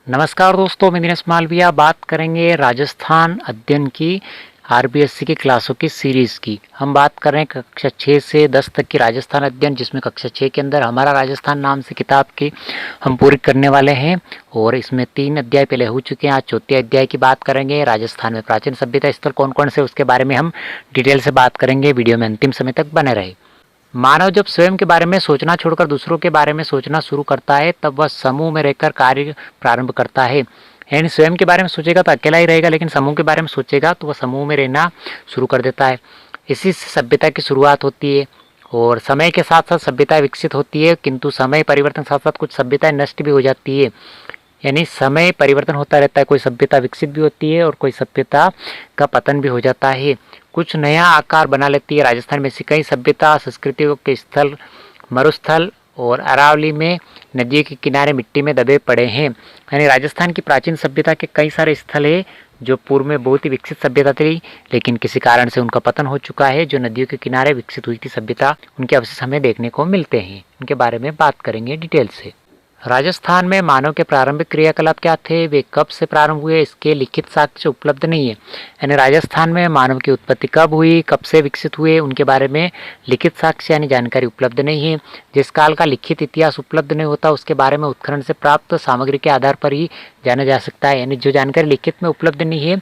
नमस्कार दोस्तों, मैं दिनेश मालविया बात करेंगे राजस्थान अध्ययन की आरबीएससी की क्लासों की सीरीज़ की। हम बात कर रहे हैं कक्षा 6 से 10 तक की राजस्थान अध्ययन, जिसमें कक्षा 6 के अंदर हमारा राजस्थान नाम से किताब की हम पूरी करने वाले हैं और इसमें 3 अध्याय पहले हो चुके हैं। आज चौथे अध्याय की बात करेंगे। राजस्थान में प्राचीन सभ्यता स्थल कौन कौन से, उसके बारे में हम डिटेल से बात करेंगे। वीडियो में अंतिम समय तक बने रहे। मानव जब स्वयं के बारे में सोचना छोड़कर दूसरों के बारे में सोचना शुरू करता है, तब वह समूह में रहकर कार्य प्रारंभ करता है। यानी स्वयं के बारे में सोचेगा तो अकेला ही रहेगा, लेकिन समूह के बारे में सोचेगा तो वह समूह में रहना शुरू कर देता है। इसी से सभ्यता की शुरुआत होती है और समय के साथ साथ सभ्यता विकसित होती है, किंतु समय परिवर्तन के साथ साथ कुछ सभ्यताएं नष्ट भी हो जाती है। यानी समय परिवर्तन होता रहता है, कोई सभ्यता विकसित भी होती है और कोई सभ्यता का पतन भी हो जाता है, कुछ नया आकार बना लेती है। राजस्थान में ऐसी कई सभ्यता संस्कृतियों के स्थल मरुस्थल और अरावली में नदी के किनारे मिट्टी में दबे पड़े हैं। यानी राजस्थान की प्राचीन सभ्यता के कई सारे स्थल है जो पूर्व में बहुत ही विकसित सभ्यता थी, लेकिन किसी कारण से उनका पतन हो चुका है। जो नदियों के किनारे विकसित हुई थी सभ्यता, उनके अवशेष हमें देखने को मिलते हैं। उनके बारे में बात करेंगे डिटेल से। राजस्थान में मानव के प्रारंभिक क्रियाकलाप क्या थे, वे कब से प्रारंभ हुए, इसके लिखित साक्ष्य उपलब्ध नहीं है। यानी राजस्थान में मानव की उत्पत्ति कब हुई, कब से विकसित हुए, उनके बारे में लिखित साक्ष्य यानी जानकारी उपलब्ध नहीं है। जिस काल का लिखित इतिहास उपलब्ध नहीं होता, उसके बारे में उत्खनन से प्राप्त सामग्री के आधार पर ही जाना जा सकता है। यानी जो जानकारी लिखित में उपलब्ध नहीं है,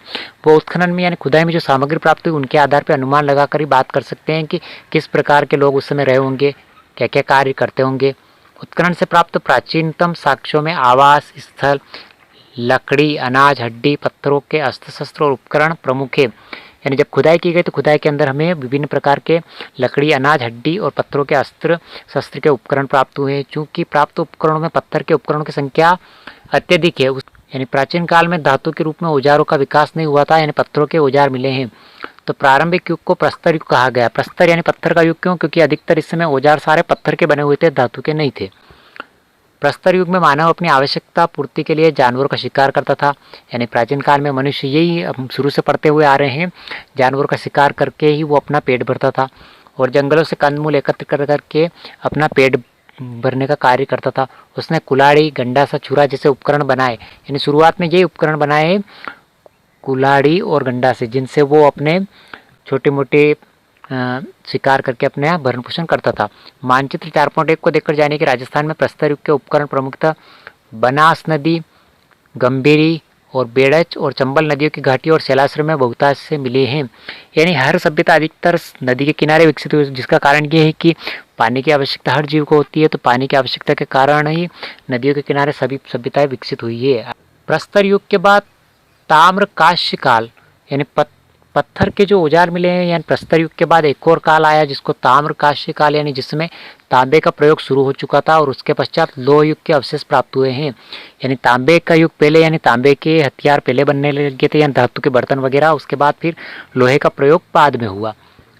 वो उत्खनन में यानी खुदाई में जो सामग्री प्राप्त हुई, उनके आधार पर अनुमान लगाकर ही बात कर सकते हैं कि किस प्रकार के लोग उस समय रहे होंगे, क्या क्या कार्य करते होंगे। उत्खनन से प्राप्त प्राचीनतम साक्ष्यों में आवास स्थल, लकड़ी, अनाज, हड्डी, पत्थरों के अस्त्र शस्त्र और उपकरण प्रमुख है। यानी जब खुदाई की गई तो खुदाई के अंदर हमें विभिन्न प्रकार के लकड़ी, अनाज, हड्डी और पत्थरों के अस्त्र शस्त्र के उपकरण प्राप्त हुए। चूँकि प्राप्त उपकरणों में पत्थर के उपकरणों की संख्या अत्यधिक है, यानी प्राचीन काल में धातु के रूप में औजारों का विकास नहीं हुआ था, यानी पत्थरों के औजार मिले हैं। तो प्रारंभिक युग को प्रस्तर युग कहा गया। प्रस्तर यानी पत्थर का युग क्यों, क्योंकि अधिकतर इस समय औजार सारे पत्थर के बने हुए थे, धातु के नहीं थे। प्रस्तर युग में मानव अपनी आवश्यकता पूर्ति के लिए जानवरों का शिकार करता था। यानी प्राचीन काल में मनुष्य यही हम शुरू से पढ़ते हुए आ रहे हैं, जानवरों का शिकार करके ही वो अपना पेट भरता था और जंगलों से कंदमूल एकत्र कर करके अपना पेट भरने का कार्य करता था। उसने कुल्हाड़ी, गंडासा, छुरा जैसे उपकरण बनाए। यानी शुरुआत में यही उपकरण बनाए कुल्हाड़ी और गंडा से, जिनसे वो अपने छोटे मोटे शिकार करके अपने भरण पोषण करता था। मानचित्र 4.1 को देखकर जाने कि राजस्थान में प्रस्तर युग के उपकरण प्रमुखतः बनास नदी, गंभीरी और बेड़च और चंबल नदियों की घाटी और शैलाश्रम में बहुतायत से मिले हैं। यानी हर सभ्यता अधिकतर नदी के किनारे विकसित हुई, जिसका कारण ये है कि पानी की आवश्यकता हर जीव को होती है, तो पानी की आवश्यकता के कारण ही नदियों के किनारे सभी सभ्यताएं विकसित हुई है। प्रस्तर युग के बाद ताम्र काश्य काल यानी पत्थर के जो औजार मिले हैं, यानी प्रस्तर युग के बाद एक और काल आया जिसको ताम्र काश्य काल, यानी जिसमें तांबे का प्रयोग शुरू हो चुका था और उसके पश्चात लोह युग के अवशेष प्राप्त हुए हैं। यानी तांबे का युग पहले, यानी तांबे के हथियार पहले बनने लगे थे, यानी धातु के बर्तन वगैरह, उसके बाद फिर लोहे का प्रयोग बाद में हुआ।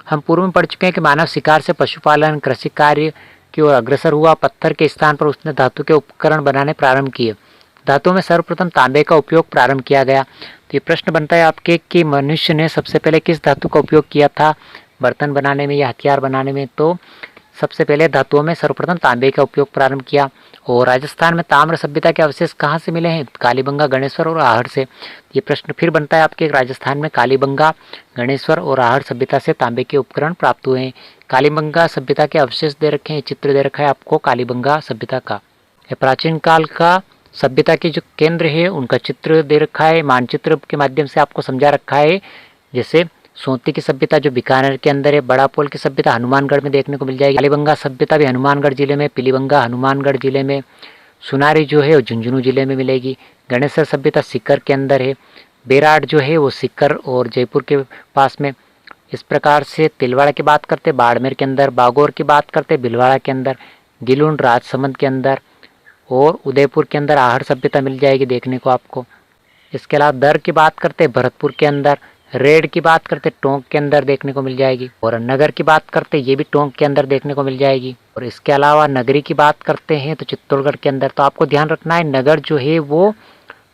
हम पूर्व में पढ़ चुके हैं कि मानव शिकार से पशुपालन, कृषि कार्य की ओर अग्रसर हुआ। पत्थर के स्थान पर उसने धातु के उपकरण बनाने प्रारंभ किए। धातुओं में सर्वप्रथम तांबे का उपयोग प्रारंभ किया गया। तो ये प्रश्न बनता है आपके कि मनुष्य ने सबसे पहले किस धातु का उपयोग किया था बर्तन बनाने में या हथियार बनाने में। तो सबसे पहले धातुओं में सर्वप्रथम तांबे का उपयोग प्रारंभ किया। और राजस्थान में ताम्र सभ्यता के अवशेष कहाँ से मिले हैं, कालीबंगा, गणेश्वर और आहड़ से। ये प्रश्न फिर बनता है आपके, राजस्थान में कालीबंगा, गणेश्वर और आहड़ सभ्यता से तांबे के उपकरण प्राप्त हुए हैं। कालीबंगा सभ्यता के अवशेष दे रखे हैं, चित्र दे रखा है आपको कालीबंगा सभ्यता का। प्राचीन काल का सभ्यता के जो केंद्र है उनका चित्र दे रखा है, मानचित्र के माध्यम से आपको समझा रखा है। जैसे सोती की सभ्यता जो बीकानेर के अंदर है, बड़ा पोल की सभ्यता हनुमानगढ़ में देखने को मिल जाएगी, कालीबंगा सभ्यता भी हनुमानगढ़ जिले में, पीलीबंगा हनुमानगढ़ जिले में, सुनारी जो है वो झुंझुनू जिले में मिलेगी। गणेश्वर सभ्यता सीकर के अंदर है, बेराट जो है वो सीकर और जयपुर के पास में। इस प्रकार से तिलवाड़ा की बात करते बाड़मेर के अंदर, बागौर की बात करते भिलवाड़ा के अंदर, गिलुंड राजसमंद के अंदर और उदयपुर के अंदर आहड़ सभ्यता मिल जाएगी देखने को आपको। इसके अलावा दर की बात करते भरतपुर के अंदर, रेड की बात करते टोंक के अंदर देखने को मिल जाएगी, और नगर की बात करते ये भी टोंक के अंदर देखने को मिल जाएगी। और इसके अलावा नगरी की बात करते हैं तो चित्तौड़गढ़ के अंदर। तो आपको ध्यान रखना है, नगर जो है वो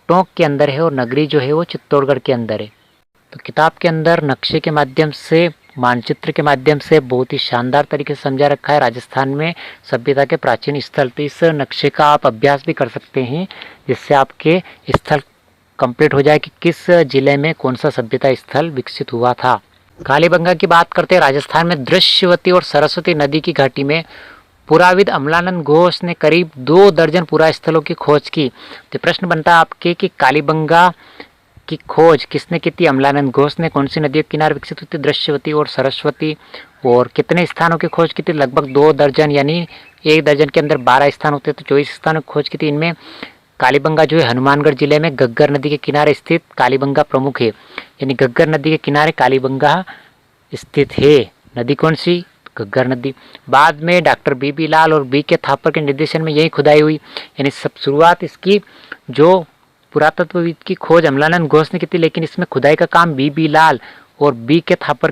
टोंक के अंदर है और नगरी जो है वो चित्तौड़गढ़ के अंदर है। तो किताब के अंदर नक्शे के माध्यम से मानचित्र के माध्यम से बहुत ही शानदार तरीके से समझा रखा है राजस्थान में सभ्यता के प्राचीन स्थल। तो इस नक्शे का आप अभ्यास भी कर सकते हैं, जिससे आपके स्थल कंप्लीट हो जाए कि किस जिले में कौन सा सभ्यता स्थल विकसित हुआ था। कालीबंगा की बात करते हैं। राजस्थान में दृश्यवती और सरस्वती नदी की घाटी में पुराविद अमलानंद घोष ने करीब 2 दर्जन पुरा स्थलों की खोज की। तो प्रश्न बनता है आपके कि कालीबंगा की खोज किसने की थी? अमलानंद घोष ने। कौन सी नदियों के किनारे विकसित हुई थी? दृश्यवती और सरस्वती। और कितने स्थानों की खोज की थी? लगभग 2 दर्जन, यानी 1 दर्जन के अंदर 12 स्थान होते तो 24 स्थानों की खोज की थी। इनमें कालीबंगा जो है हनुमानगढ़ जिले में घग्गर नदी के किनारे स्थित कालीबंगा प्रमुख है, यानी घग्गर नदी के किनारे कालीबंगा स्थित है। नदी कौन सी? घग्गर नदी। बाद में डॉक्टर बी लाल और बी के थापर के निर्देशन में यही खुदाई हुई, यानी सब शुरुआत इसकी जो पुरातत्वविद की खोज अमलानंद घोष ने की थी, लेकिन इसमें खुदाई का काम बी लाल और बी के थापर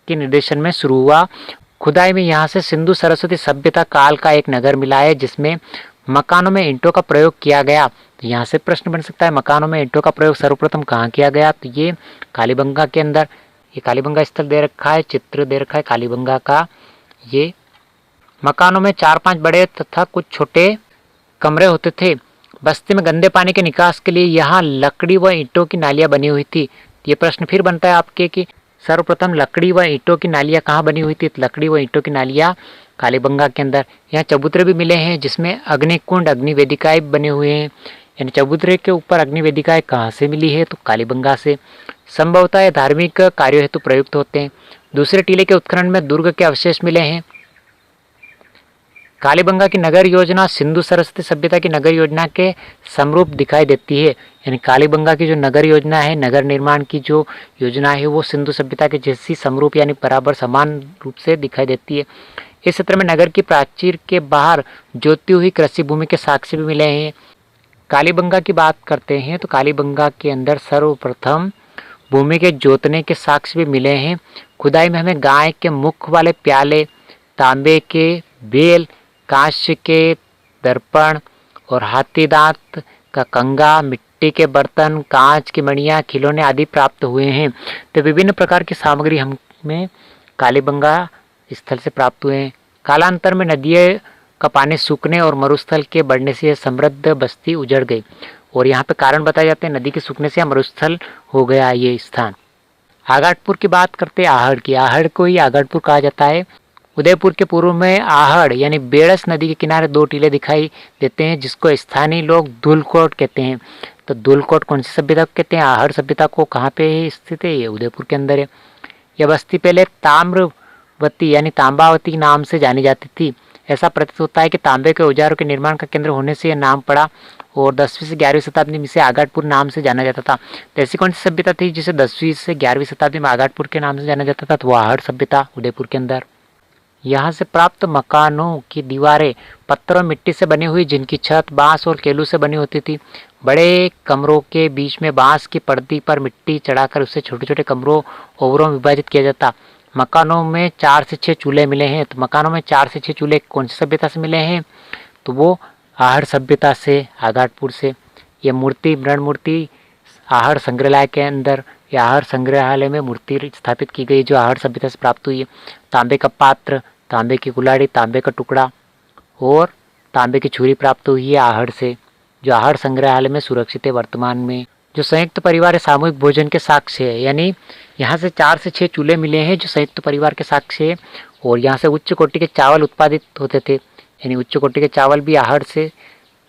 के निर्देशन में शुरू हुआ। खुदाई में यहाँ से सिंधु सरस्वती सभ्यता काल का एक नगर मिला है, जिसमें मकानों में ईंटों का प्रयोग किया गया। तो यहाँ से प्रश्न बन सकता है मकानों में ईंटों का प्रयोग सर्वप्रथम कहाँ किया गया? तो ये कालीबंगा के अंदर। ये कालीबंगा स्थल दे रखा है, चित्र दे रखा है कालीबंगा का। ये मकानों में 4-5 बड़े तथा कुछ छोटे कमरे होते थे। बस्ती में गंदे पानी के निकास के लिए यहाँ लकड़ी व ईंटों की नालियाँ बनी हुई थी। ये प्रश्न फिर बनता है आपके कि सर्वप्रथम लकड़ी व ईंटों की नालियाँ कहाँ बनी हुई थी? लकड़ी व ईंटों की नालियाँ कालीबंगा के अंदर। यहाँ चबूतरे भी मिले हैं, जिसमें अग्निकुंड अग्निवेदिकाएं बने हुए हैं। यानी चबूतरे के ऊपर अग्निवेदिकाएं कहाँ से मिली है? तो कालीबंगा से। संभवतः ये धार्मिक कार्यों हेतु प्रयुक्त होते हैं। दूसरे टीले के उत्खनन में दुर्ग के अवशेष मिले हैं। कालीबंगा की नगर योजना सिंधु सरस्वती सभ्यता की नगर योजना के समरूप दिखाई देती है। यानी कालीबंगा की जो नगर योजना है, नगर निर्माण की जो योजना है, वो सिंधु सभ्यता के जैसी समरूप यानी बराबर समान रूप से दिखाई देती है। इस क्षेत्र में नगर की प्राचीर के बाहर जोती हुई कृषि भूमि के साक्ष्य भी मिले हैं। कालीबंगा की बात करते हैं तो कालीबंगा के अंदर सर्वप्रथम भूमि के जोतने के साक्ष्य भी मिले हैं। खुदाई में हमें गाय के मुख वाले प्याले, तांबे के बेल, कांस्य के दर्पण और हाथी दांत का कंगा, मिट्टी के बर्तन, कांच की मणियाँ, खिलौने आदि प्राप्त हुए हैं। तो विभिन्न प्रकार की सामग्री हमें कालीबंगा स्थल से प्राप्त हुए हैं। कालांतर में नदियों का पानी सूखने और मरुस्थल के बढ़ने से यह समृद्ध बस्ती उजड़ गई। और यहाँ पे कारण बताए जाते हैं, नदी के सूखने से मरुस्थल हो गया ये स्थान। आगटपुर की बात करते हैं आहड़ की। आहड़ को ही आगटपुर कहा जाता है। उदयपुर के पूर्व में आहड़ यानी बेड़स नदी के किनारे 2 टीले दिखाई देते हैं, जिसको स्थानीय लोग धुलकोट कहते हैं। तो धुलकोट कौन सी सभ्यता को कहते हैं? आहड़ सभ्यता को। कहाँ पे स्थित है? ये उदयपुर के अंदर है। यह बस्ती पहले ताम्रवती यानी तांबावती नाम से जानी जाती थी। ऐसा प्रतीत होता है कि तांबे के औजारों के निर्माण का केंद्र होने से यह नाम पड़ा और 10वीं से 11वीं शताब्दी में इसे आगटपुर नाम से जाना जाता था। तो ऐसी कौन सी सभ्यता थी जिसे 10वीं से 11वीं शताब्दी में आगटपुर के नाम से जाना जाता था? तो वह आहड़ सभ्यता उदयपुर के अंदर। यहाँ से प्राप्त मकानों की दीवारें पत्थर और मिट्टी से बनी हुई, जिनकी छत बांस और केलू से बनी होती थी। बड़े कमरों के बीच में बांस की पर्दी पर मिट्टी चढ़ाकर उससे छोटे छोटे कमरों ओवरों में विभाजित किया जाता। मकानों में 4 से 6 चूल्हे मिले हैं। तो मकानों में 4 से 6 चूल्हे कौन सी सभ्यता से मिले हैं? तो वो आहड़ सभ्यता से, आगटपुर से। ये मूर्ति, मृण मूर्ति आहड़ संग्रहालय के अंदर या आहड़ संग्रहालय में मूर्ति स्थापित की गई, जो आहड़ सभ्यता से प्राप्त हुई है। तांबे का पात्र, तांबे की कुल्हाड़ी, तांबे का टुकड़ा और तांबे की छुरी प्राप्त हुई है आहड़ से, जो आहड़ संग्रहालय में सुरक्षित है वर्तमान में। जो संयुक्त परिवार है सामूहिक भोजन के साक्ष्य है, यानी यहाँ से 4 से 6 चूल्हे मिले हैं जो संयुक्त परिवार के साक्ष्य है। और यहाँ से उच्च कोटि के चावल उत्पादित होते थे, यानी उच्च कोटि के चावल भी आहड़ से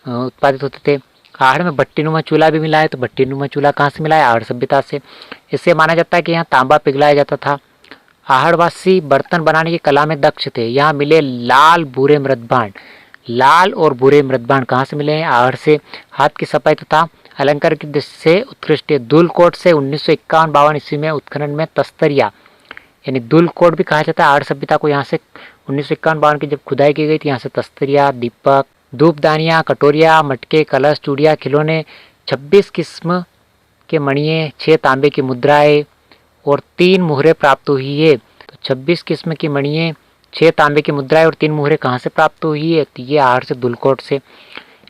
उत्पादित होते थे। आहड़ में भट्टीनुमा चूल्हा भी मिला है। तो भट्टीनुमा चूल्हा कहाँ से मिला है? आहड़ सभ्यता से। इससे माना जाता है कि यहाँ तांबा पिघलाया जाता था। आहड़वासी बर्तन बनाने की कला में दक्ष थे। यहाँ मिले लाल भूरे मृदभांड। लाल और भूरे मृदभांड कहाँ से मिले हैं? आहड़ से। हाथ की सफाई तथा अलंकार की दृष्टि से उत्कृष्ट है। दुलकोट से 1951-52 ईस्वी में उत्खनन में तस्तरिया यानी दुलकोट भी कहा जाता है आहड़ सभ्यता को। यहाँ से 1951-52 की जब खुदाई की गई थी, यहाँ से तस्तरिया, दीपक, धूपदानियाँ, कटोरिया, मटके, कलश, चूड़ियाँ, खिलौने, 26 किस्म के मणिये, 6 तांबे की मुद्राएं और 3 मुहरें प्राप्त हुई है। तो 26 किस्म की मणिये, 6 तांबे की मुद्राएं और 3 मुहरें कहाँ से प्राप्त हुई है? तो ये आहड़ से, दुलकोट से।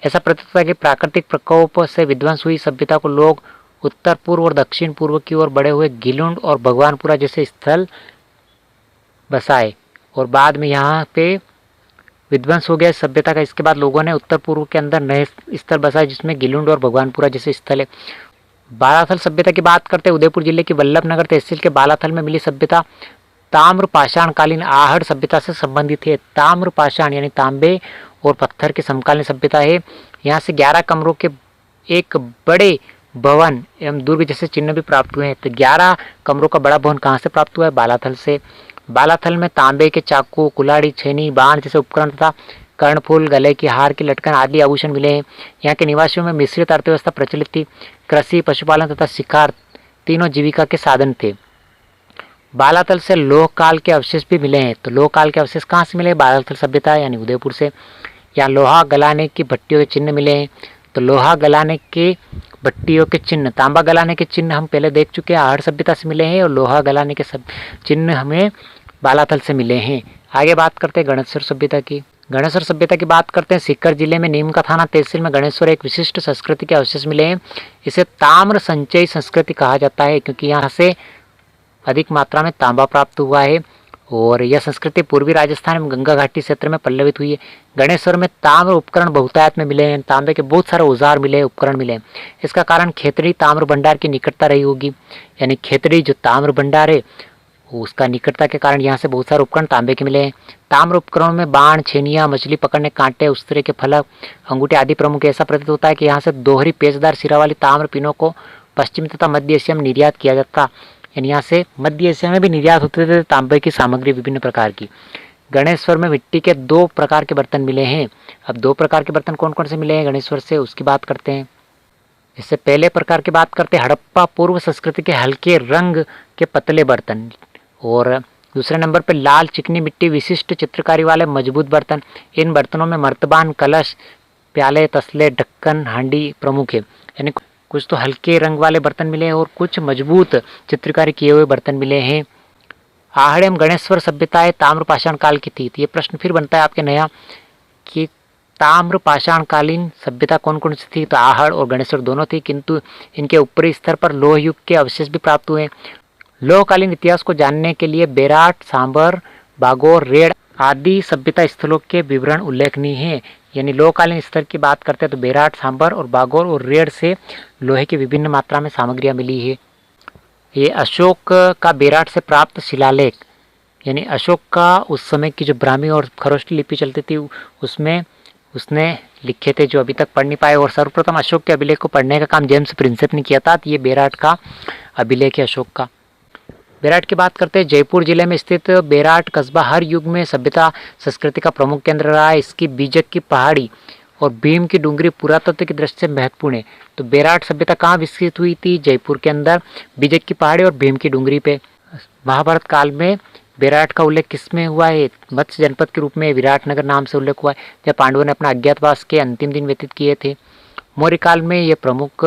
ऐसा प्रतीत होता है कि प्राकृतिक प्रकोप से विध्वंस हुई सभ्यता को लोग उत्तर पूर्व और दक्षिण पूर्व की ओर बढ़े हुए गिलुंड और भगवानपुरा जैसे स्थल बसाए और बाद में यहाँ पे विध्वंस हो गया सभ्यता का। इसके बाद लोगों ने उत्तर पूर्व के अंदर नए स्थल बसाए जिसमें गिलुंड और भगवानपुरा जैसे स्थल है। बालाथल सभ्यता की बात करते हैं। उदयपुर जिले की वल्लभनगर तहसील के बालाथल में मिली सभ्यता ताम्र पाषाण कालीन आहड़ सभ्यता से संबंधित है। ताम्र पाषाण यानी तांबे और पत्थर की समकालीन सभ्यता है। यहाँ से 11 कमरों के एक बड़े भवन एवं दुर्ग जैसे चिन्ह भी प्राप्त हुए हैं। तो 11 कमरों का बड़ा भवन कहाँ से प्राप्त हुआ है? बालाथल से। बालाथल में तांबे के चाकू, कुल्हाड़ी, छेनी, बाण जैसे उपकरण तथा कर्णफूल, गले की हार की लटकन आदि आभूषण मिले हैं। यहाँ के निवासियों में मिश्रित अर्थव्यवस्था प्रचलित थी। कृषि, पशुपालन तथा शिकार तीनों जीविका के साधन थे। बालाथल से लोह काल के अवशेष भी मिले हैं। तो लोह काल के अवशेष कहाँ से मिले? बालाथल सभ्यता यानी उदयपुर से। यहाँ लोहा गलाने की भट्टियों के चिन्ह मिले हैं। तो लोहा गलाने के भट्टियों के चिन्ह, तांबा गलाने के चिन्ह हम पहले देख चुके हैं, आहड़ सभ्यता से मिले हैं और लोहा गलाने के सब चिन्ह हमें बालाथल से मिले हैं। आगे बात करते हैं गणेश्वर सभ्यता की। गणेश्वर सभ्यता की बात करते हैं। सीकर जिले में नीमका थाना तहसील में गणेश्वर एक विशिष्ट संस्कृति के अवशेष मिले हैं। इसे ताम्र संचयी संस्कृति कहा जाता है क्योंकि यहाँ से अधिक मात्रा में तांबा प्राप्त हुआ है और यह संस्कृति पूर्वी राजस्थान में गंगा घाटी क्षेत्र में पल्लवित हुई है। गणेश्वर में ताम्र उपकरण बहुतायत में मिले हैं। तांबे के बहुत सारे औजार मिले, उपकरण मिले। इसका कारण खेतड़ी ताम्र भंडार की निकटता रही होगी। यानी खेतड़ी जो ताम्र भंडार है उसका निकटता के कारण यहाँ से बहुत सारे उपकरण तांबे के मिले हैं। ताम्र उपकरणों में बाण, छेनियाँ, मछली पकड़ने कांटे, उस तरह के फलक, अंगूठे आदि प्रमुख। ऐसा प्रतीत होता है कि यहाँ से दोहरी पेचदार सिरा वाली ताम्र पिनों को पश्चिमी तथा मध्य एशिया में निर्यात किया जाता। यानी यहाँ से मध्य एशिया में भी निर्यात होते थे तांबे की सामग्री विभिन्न प्रकार की। गणेश्वर में मिट्टी के 2 प्रकार के बर्तन मिले हैं। अब 2 प्रकार के बर्तन कौन कौन से मिले हैं गणेश्वर से उसकी बात करते हैं। इससे पहले प्रकार की बात करते हैं हड़प्पा पूर्व संस्कृति के हल्के रंग के पतले बर्तन और दूसरे नंबर पर लाल चिकनी मिट्टी विशिष्ट चित्रकारी वाले मजबूत बर्तन। इन बर्तनों में मर्तबान, कलश, प्याले, तसले, ढक्कन, हांडी प्रमुख है। यानी कुछ तो हल्के रंग वाले बर्तन मिले हैं और कुछ मजबूत चित्रकारी किए हुए बर्तन मिले हैं। आहड़ एवं गणेश्वर सभ्यताएं ताम्र पाषाण काल की थी। तो ये प्रश्न फिर बनता है आपके नया कि ताम्र पाषाण कालीन सभ्यता कौन कौन सी थी? तो आहड़ और गणेश्वर दोनों थी, किंतु इनके ऊपरी स्तर पर लोह युग के अवशेष भी प्राप्त हुए। लोहकालीन इतिहास को जानने के लिए बेराट, सांबर, बागोर, रेड आदि सभ्यता स्थलों के विवरण उल्लेखनीय हैं। यानी लोहकालीन स्तर की बात करते हैं तो बेराट, सांबर और बागोर और रेड से लोहे की विभिन्न मात्रा में सामग्रियां मिली है। ये अशोक का बेराट से प्राप्त शिलालेख, यानी अशोक का उस समय की जो ब्राह्मी और खरोष्टी लिपि चलती थी उसमें उसने लिखे थे जो अभी तक पढ़ नहीं पाए। और सर्वप्रथम अशोक के अभिलेख को पढ़ने का काम जेम्स प्रिंसेप ने किया था। तो ये बेराट का अभिलेख है अशोक का। बेराट की बात करते हैं। जयपुर जिले में स्थित बेराट कस्बा हर युग में सभ्यता संस्कृति का प्रमुख केंद्र रहा है। इसकी बीजक की पहाड़ी और भीम की डूंगरी पुरातत्व की दृष्टि से महत्वपूर्ण है। तो बेराट सभ्यता कहाँ विकसित हुई थी? जयपुर के अंदर बीजक की पहाड़ी और भीम की डूंगरी पे। महाभारत काल में बेराट का उल्लेख किसमें हुआ है? मत्स्य जनपद के रूप में विराटनगर नाम से उल्लेख हुआ है जब पांडवों ने अपना अज्ञातवास के अंतिम दिन व्यतीत किए थे। मौर्य काल में यह प्रमुख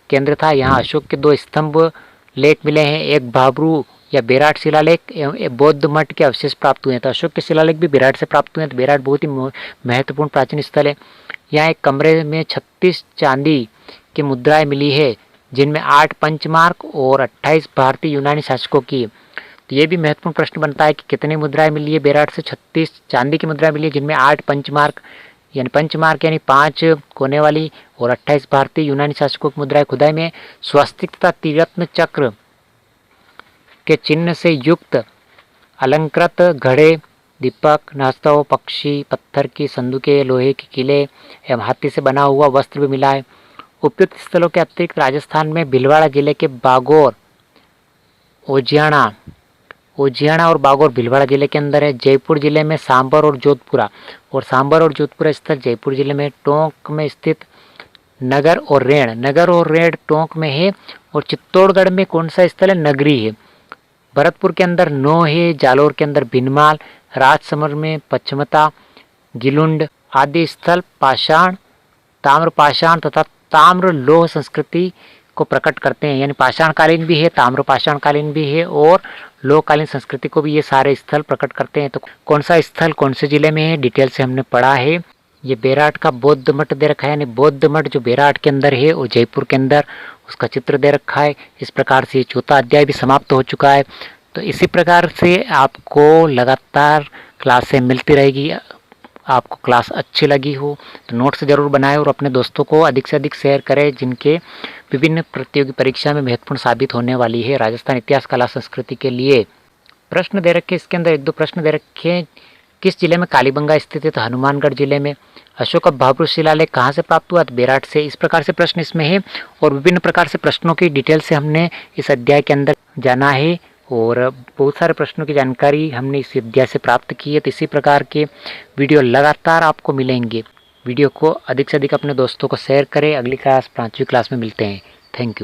केंद्र था। यहाँ अशोक के 2 स्तंभ लेख मिले हैं, एक भाबरू या बेराट शिलालेख एवं बौद्ध मठ के अवशेष प्राप्त हुए हैं। तो अशोक के शिलालेख भी बेराट से प्राप्त हुए हैं। तो बेराट बहुत ही महत्वपूर्ण प्राचीन स्थल है। यहाँ एक कमरे में 36 चांदी की मुद्राएं मिली है जिनमें 8 पंचमार्क और 28 भारतीय यूनानी शासकों की। तो ये भी महत्वपूर्ण प्रश्न बनता है कि कितनी मुद्राएं मिली है बेराट से? 36 चांदी की मुद्राएं मिली है जिनमें 8 पंचमार्क यानी 5 कोने वाली और 28 भारतीय यूनानी शासकों की मुद्राएं। खुदाई में स्वस्तिक तथा त्रिरत्न चक्र के चिन्ह से युक्त अलंकृत घड़े, दीपक, नाचता हुआ पक्षी, पत्थर की संदूकें, लोहे के किले एवं हाथी से बना हुआ वस्त्र भी मिला है। उपयुक्त स्थलों के अतिरिक्त राजस्थान में भीलवाड़ा जिले के बागोर, ओजियाना और बागोर भीलवाड़ा जिले के अंदर है। जयपुर जिले में सांबर और जोधपुरा स्थल जयपुर जिले में। टोंक में स्थित नगर और रेण टोंक में है। और चित्तौड़गढ़ में कौन सा स्थल है? नगरी है। भरतपुर के अंदर नौ है, जालोर के अंदर भिनमाल, राजसमर में पचमता, गिलुंड आदि स्थल पाषाण, ताम्र पाषाण तथा ताम्र लोह संस्कृति को प्रकट करते हैं। यानी पाषाणकालीन भी है, ताम्र पाषाणकालीन भी है और लोहकालीन संस्कृति को भी ये सारे स्थल प्रकट करते हैं। तो कौन सा स्थल कौन से जिले में है डिटेल से हमने पढ़ा है। ये बेराट का बौद्ध मठ दे रखा है, यानी बौद्ध मठ जो बेराट के अंदर है और जयपुर के अंदर, उसका चित्र दे रखा है। इस प्रकार से 4था अध्याय भी समाप्त हो चुका है। तो इसी प्रकार से आपको लगातार क्लासें मिलती रहेगी। आपको क्लास अच्छी लगी हो तो नोट्स ज़रूर बनाएं और अपने दोस्तों को अधिक से अधिक शेयर करें, जिनके विभिन्न प्रतियोगी परीक्षा में महत्वपूर्ण साबित होने वाली है राजस्थान इतिहास कला संस्कृति के लिए। प्रश्न दे रखे, इसके अंदर एक दो प्रश्न दे रखे। किस जिले में कालीबंगा स्थित है? तो हनुमानगढ़ जिले में। अशोक भव्य शिलालेख कहाँ से प्राप्त हुआ? तो बेराट से। इस प्रकार से प्रश्न इसमें है और विभिन्न प्रकार से प्रश्नों की डिटेल से हमने इस अध्याय के अंदर जाना है और बहुत सारे प्रश्नों की जानकारी हमने इस अध्याय से प्राप्त की है। तो इसी प्रकार के वीडियो लगातार आपको मिलेंगे। वीडियो को अधिक से अधिक अपने दोस्तों को शेयर करें। अगली क्लास 5वीं क्लास में मिलते हैं। Thank you.